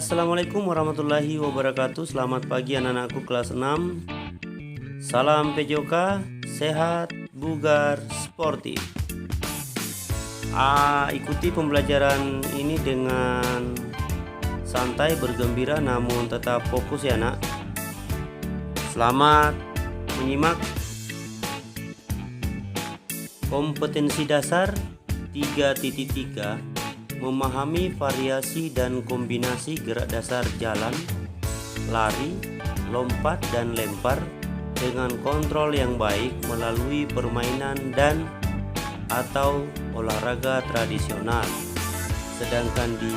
Assalamualaikum warahmatullahi wabarakatuh. Selamat pagi anak-anakku kelas 6. Salam PJOK, sehat, bugar, sportif. Ikuti pembelajaran ini dengan santai, bergembira, namun tetap fokus ya nak. Selamat menyimak. Kompetensi dasar 3.3, memahami variasi dan kombinasi gerak dasar jalan, lari, lompat, dan lempar dengan kontrol yang baik melalui permainan dan atau olahraga tradisional. Sedangkan di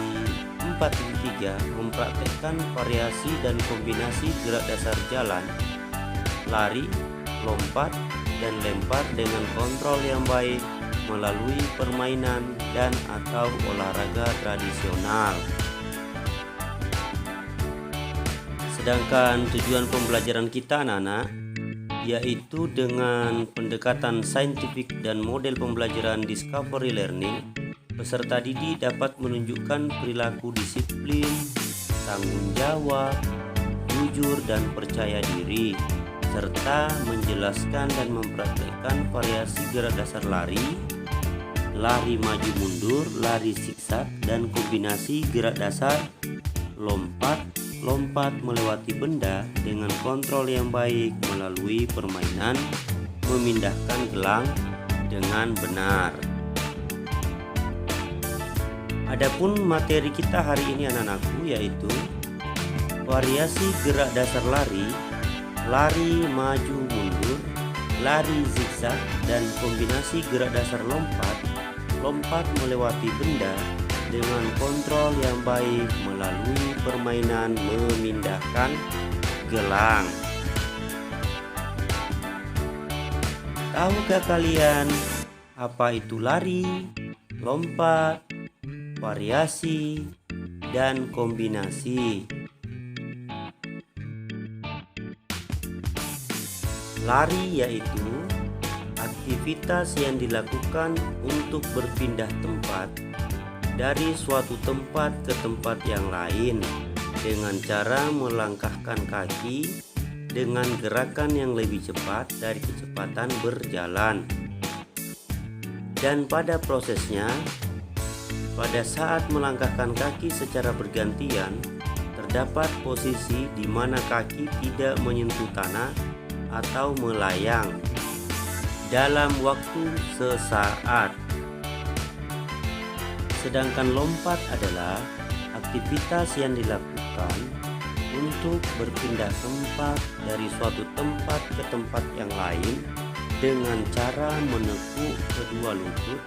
4.3, mempraktekkan variasi dan kombinasi gerak dasar jalan, lari, lompat, dan lempar dengan kontrol yang baik melalui permainan dan atau olahraga tradisional. Sedangkan tujuan pembelajaran kita anak-anak yaitu dengan pendekatan saintifik dan model pembelajaran discovery learning, peserta didik dapat menunjukkan perilaku disiplin, tanggung jawab, jujur, dan percaya diri, serta menjelaskan dan mempraktekkan variasi gerak dasar lari maju mundur, lari zigzag, dan kombinasi gerak dasar lompat melewati benda dengan kontrol yang baik melalui permainan memindahkan gelang dengan benar. Adapun materi kita hari ini anak-anakku yaitu variasi gerak dasar lari maju mundur, lari zigzag, dan kombinasi gerak dasar lompat melewati benda dengan kontrol yang baik melalui permainan memindahkan gelang. Tahukah kalian apa itu lari, lompat, variasi, dan kombinasi? Lari yaitu aktivitas yang dilakukan untuk berpindah tempat dari suatu tempat ke tempat yang lain dengan cara melangkahkan kaki dengan gerakan yang lebih cepat dari kecepatan berjalan. Dan pada prosesnya, pada saat melangkahkan kaki secara bergantian, terdapat posisi di mana kaki tidak menyentuh tanah atau melayang dalam waktu sesaat. Sedangkan lompat adalah aktivitas yang dilakukan untuk berpindah tempat dari suatu tempat ke tempat yang lain dengan cara menekuk kedua lutut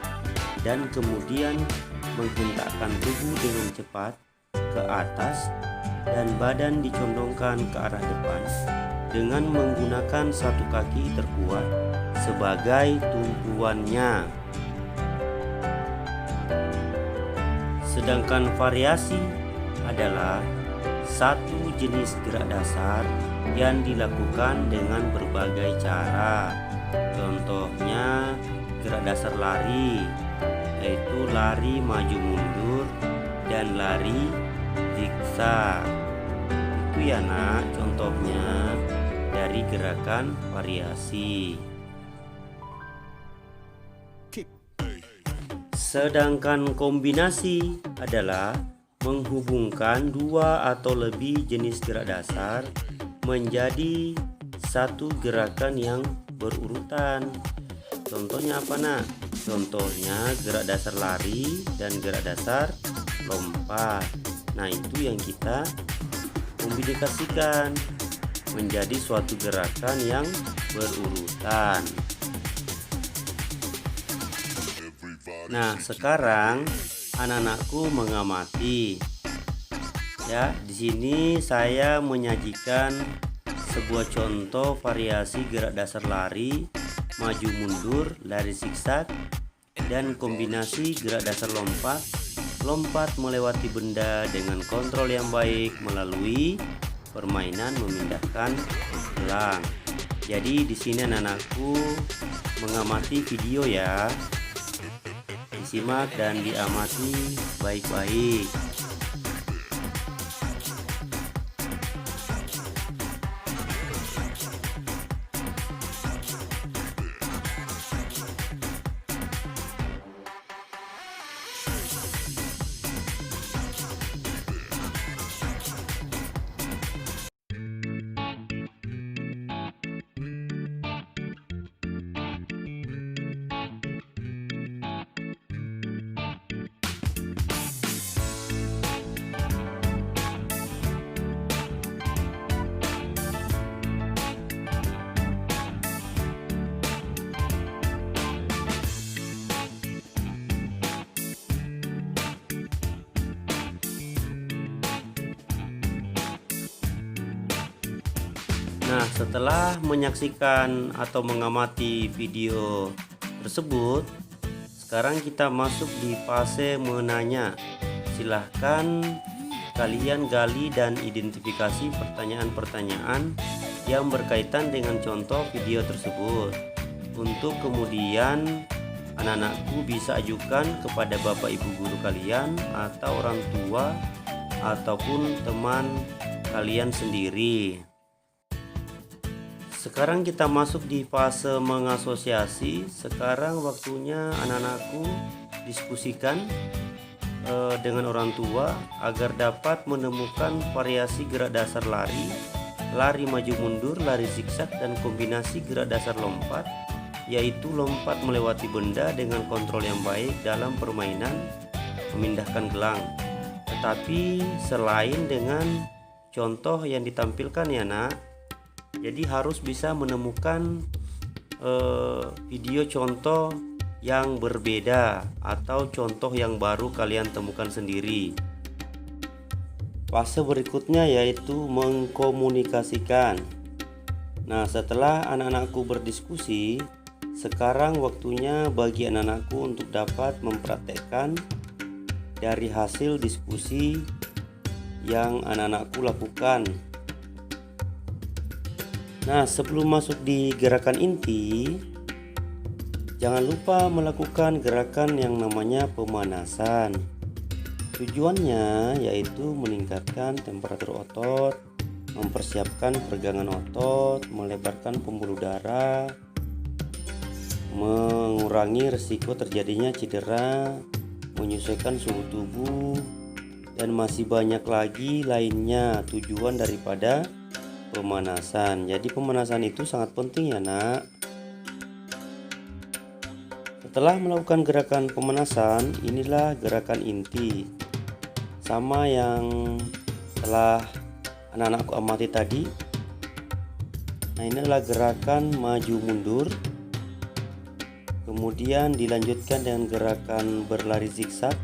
dan kemudian menghentakkan tubuh dengan cepat ke atas dan badan dicondongkan ke arah depan dengan menggunakan satu kaki terkuat sebagai tumpuannya. Sedangkan variasi adalah satu jenis gerak dasar yang dilakukan dengan berbagai cara. Contohnya gerak dasar lari, yaitu lari maju mundur dan lari zigzag. Itu ya nak, contohnya dari gerakan variasi. Sedangkan kombinasi adalah menghubungkan dua atau lebih jenis gerak dasar menjadi satu gerakan yang berurutan. Contohnya apa nak? Contohnya gerak dasar lari dan gerak dasar lompat. Nah, itu yang kita kombinasikan menjadi suatu gerakan yang berurutan. Nah, sekarang anak-anakku mengamati. Ya, di sini saya menyajikan sebuah contoh variasi gerak dasar lari, maju mundur, lari zigzag, dan kombinasi gerak dasar lompat melewati benda dengan kontrol yang baik melalui permainan memindahkan gelang. Jadi di sini anak-anakku mengamati video ya. Disimak dan diamati baik-baik. Nah, setelah menyaksikan atau mengamati video tersebut, sekarang kita masuk di fase menanya. Silahkan kalian gali dan identifikasi pertanyaan-pertanyaan yang berkaitan dengan contoh video tersebut, untuk kemudian anak-anakku bisa ajukan kepada bapak ibu guru kalian atau orang tua ataupun teman kalian sendiri. Sekarang kita masuk di fase mengasosiasi. Sekarang waktunya anak-anakku diskusikan dengan orang tua agar dapat menemukan variasi gerak dasar lari, lari maju mundur, lari zigzag, dan kombinasi gerak dasar lompat, yaitu lompat melewati benda dengan kontrol yang baik dalam permainan memindahkan gelang. Tetapi selain dengan contoh yang ditampilkan ya nak, jadi harus bisa menemukan video contoh yang berbeda atau contoh yang baru kalian temukan sendiri. Fase berikutnya yaitu mengkomunikasikan. Nah, setelah anak-anakku berdiskusi, sekarang waktunya bagi anak-anakku untuk dapat mempraktekkan dari hasil diskusi yang anak-anakku lakukan. Nah, sebelum masuk di gerakan inti, jangan lupa melakukan gerakan yang namanya pemanasan. Tujuannya yaitu meningkatkan temperatur otot, mempersiapkan peregangan otot, melebarkan pembuluh darah, mengurangi risiko terjadinya cedera, menyesuaikan suhu tubuh, dan masih banyak lagi lainnya tujuan daripada pemanasan. Jadi pemanasan itu sangat penting ya nak. Setelah melakukan gerakan pemanasan, inilah gerakan inti, sama yang telah anak-anakku amati tadi. Nah, ini adalah gerakan maju mundur, kemudian dilanjutkan dengan gerakan berlari zigzag.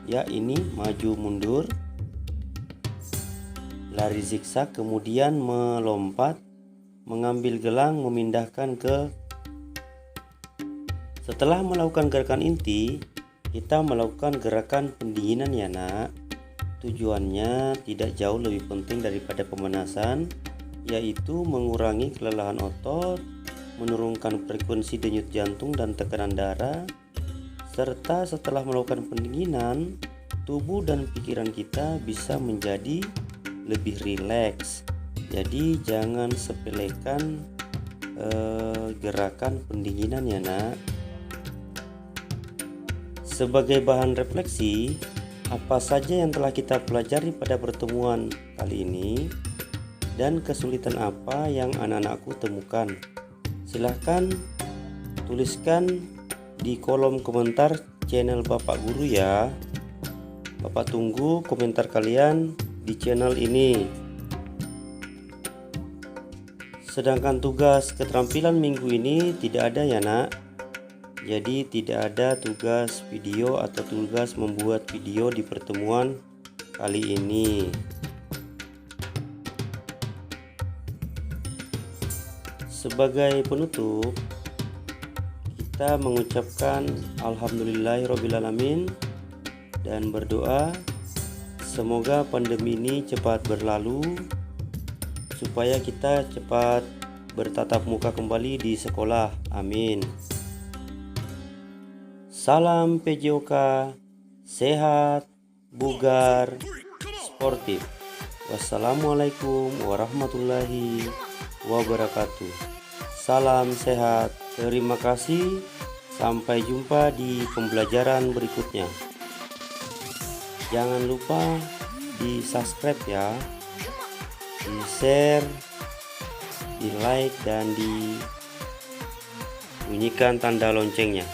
Ya, ini maju mundur, lari zigzag, kemudian melompat, mengambil gelang, memindahkan ke. Setelah melakukan gerakan inti, kita melakukan gerakan pendinginan ya nak. Tujuannya tidak jauh lebih penting daripada pemanasan, yaitu mengurangi kelelahan otot, menurunkan frekuensi denyut jantung dan tekanan darah, serta setelah melakukan pendinginan, tubuh dan pikiran kita bisa menjadi lebih rileks. Jadi jangan sepelekan gerakan pendinginan ya nak. Sebagai bahan refleksi, apa saja yang telah kita pelajari pada pertemuan kali ini dan kesulitan apa yang anak-anakku temukan? Silahkan tuliskan di kolom komentar channel Bapak Guru ya. Bapak tunggu komentar kalian di channel ini. Sedangkan tugas keterampilan minggu ini tidak ada ya nak. Jadi tidak ada tugas video atau tugas membuat video di pertemuan kali ini. Sebagai penutup, kita mengucapkan alhamdulillahirobbilalamin dan berdoa semoga pandemi ini cepat berlalu, supaya kita cepat bertatap muka kembali di sekolah. Amin. Salam PJOK, sehat, bugar, sportif. Wassalamualaikum warahmatullahi wabarakatuh. Salam sehat. Terima kasih. Sampai jumpa di pembelajaran berikutnya. Jangan lupa di subscribe ya, di share, di like, dan di bunyikan tanda loncengnya.